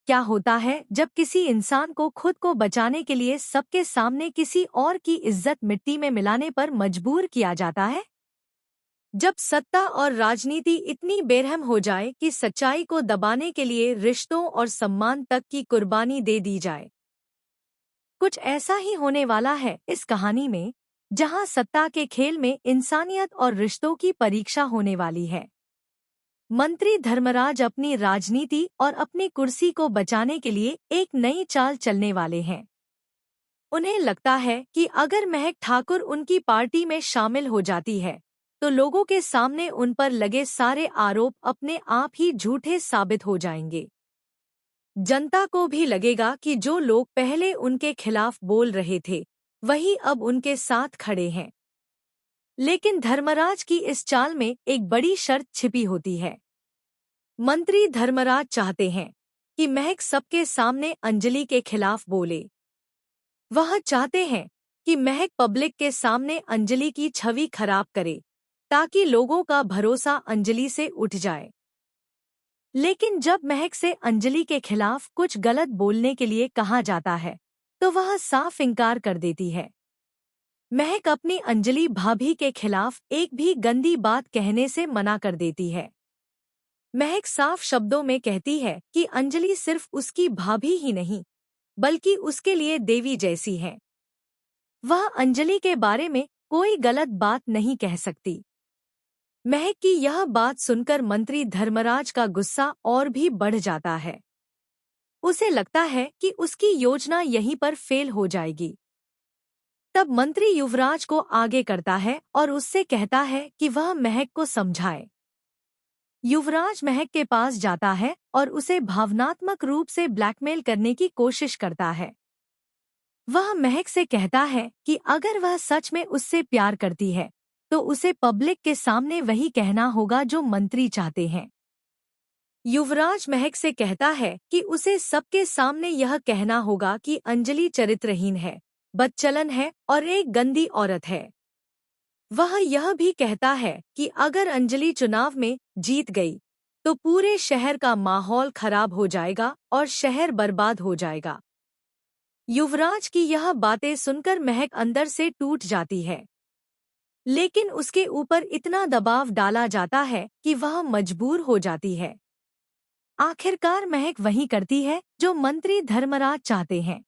क्या होता है जब किसी इंसान को खुद को बचाने के लिए सबके सामने किसी और की इज्जत मिट्टी में मिलाने पर मजबूर किया जाता है? जब सत्ता और राजनीति इतनी बेरहम हो जाए कि सच्चाई को दबाने के लिए रिश्तों और सम्मान तक की कुर्बानी दे दी जाए। कुछ ऐसा ही होने वाला है इस कहानी में, जहां सत्ता के खेल में इंसानियत और रिश्तों की परीक्षा होने वाली है। मंत्री धर्मराज अपनी राजनीति और अपनी कुर्सी को बचाने के लिए एक नई चाल चलने वाले हैं। उन्हें लगता है कि अगर महक ठाकुर उनकी पार्टी में शामिल हो जाती है, तो लोगों के सामने उन पर लगे सारे आरोप अपने आप ही झूठे साबित हो जाएंगे। जनता को भी लगेगा कि जो लोग पहले उनके खिलाफ बोल रहे थे, वही अब उनके साथ खड़े हैं। लेकिन धर्मराज की इस चाल में एक बड़ी शर्त छिपी होती है। मंत्री धर्मराज चाहते हैं कि महक सबके सामने अंजलि के खिलाफ बोले। वह चाहते हैं कि महक पब्लिक के सामने अंजलि की छवि खराब करे, ताकि लोगों का भरोसा अंजलि से उठ जाए। लेकिन जब महक से अंजलि के खिलाफ कुछ गलत बोलने के लिए कहा जाता है, तो वह साफ इनकार कर देती है। महक अपनी अंजलि भाभी के खिलाफ एक भी गंदी बात कहने से मना कर देती है। महक साफ शब्दों में कहती है कि अंजलि सिर्फ उसकी भाभी ही नहीं, बल्कि उसके लिए देवी जैसी है। वह अंजलि के बारे में कोई गलत बात नहीं कह सकती। महक की यह बात सुनकर मंत्री धर्मराज का गुस्सा और भी बढ़ जाता है। उसे लगता है कि उसकी योजना यहीं पर फेल हो जाएगी। तब मंत्री युवराज को आगे करता है और उससे कहता है कि वह महक को समझाए। युवराज महक के पास जाता है और उसे भावनात्मक रूप से ब्लैकमेल करने की कोशिश करता है। वह महक से कहता है कि अगर वह सच में उससे प्यार करती है, तो उसे पब्लिक के सामने वही कहना होगा जो मंत्री चाहते हैं। युवराज महक से कहता है कि उसे सबके सामने यह कहना होगा कि अंजलि चरित्रहीन है, बदचलन है और एक गंदी औरत है। वह यह भी कहता है कि अगर अंजलि चुनाव में जीत गई, तो पूरे शहर का माहौल खराब हो जाएगा और शहर बर्बाद हो जाएगा। युवराज की यह बातें सुनकर महक अंदर से टूट जाती है। लेकिन उसके ऊपर इतना दबाव डाला जाता है कि वह मजबूर हो जाती है। आखिरकार महक वही करती है जो मंत्री धर्मराज चाहते हैं।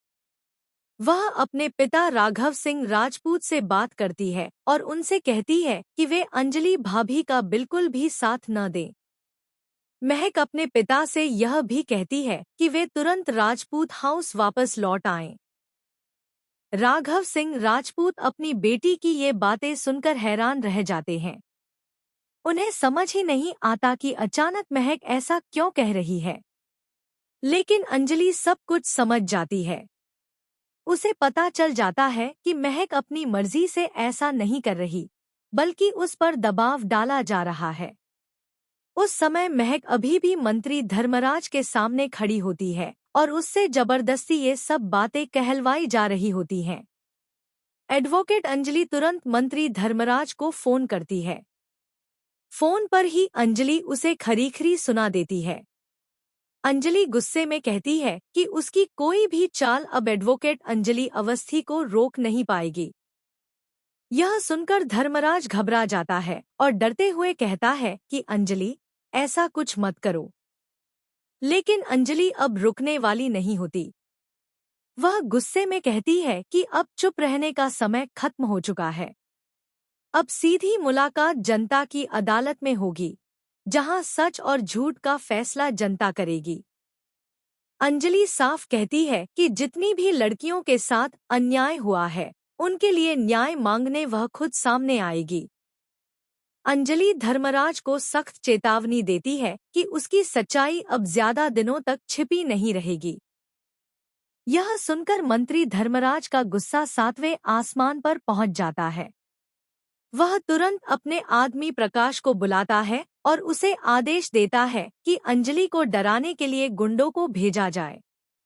वह अपने पिता राघव सिंह राजपूत से बात करती है और उनसे कहती है कि वे अंजलि भाभी का बिल्कुल भी साथ न दें। महक अपने पिता से यह भी कहती है कि वे तुरंत राजपूत हाउस वापस लौट आएं। राघव सिंह राजपूत अपनी बेटी की ये बातें सुनकर हैरान रह जाते हैं। उन्हें समझ ही नहीं आता कि अचानक महक ऐसा क्यों कह रही है। लेकिन अंजलि सब कुछ समझ जाती है। उसे पता चल जाता है कि महक अपनी मर्जी से ऐसा नहीं कर रही, बल्कि उस पर दबाव डाला जा रहा है। उस समय महक अभी भी मंत्री धर्मराज के सामने खड़ी होती है और उससे जबरदस्ती ये सब बातें कहलवाई जा रही होती हैं। एडवोकेट अंजलि तुरंत मंत्री धर्मराज को फोन करती है। फोन पर ही अंजलि उसे खरी-खरी सुना देती है। अंजलि गुस्से में कहती है कि उसकी कोई भी चाल अब एडवोकेट अंजलि अवस्थी को रोक नहीं पाएगी। यह सुनकर धर्मराज घबरा जाता है और डरते हुए कहता है कि अंजलि, ऐसा कुछ मत करो। लेकिन अंजलि अब रुकने वाली नहीं होती। वह गुस्से में कहती है कि अब चुप रहने का समय खत्म हो चुका है। अब सीधी मुलाकात जनता की अदालत में होगी, जहां सच और झूठ का फैसला जनता करेगी। अंजलि साफ कहती है कि जितनी भी लड़कियों के साथ अन्याय हुआ है, उनके लिए न्याय मांगने वह खुद सामने आएगी। अंजलि धर्मराज को सख्त चेतावनी देती है कि उसकी सच्चाई अब ज्यादा दिनों तक छिपी नहीं रहेगी। यह सुनकर मंत्री धर्मराज का गुस्सा सातवें आसमान पर पहुंच जाता है। वह तुरंत अपने आदमी प्रकाश को बुलाता है और उसे आदेश देता है कि अंजलि को डराने के लिए गुंडों को भेजा जाए।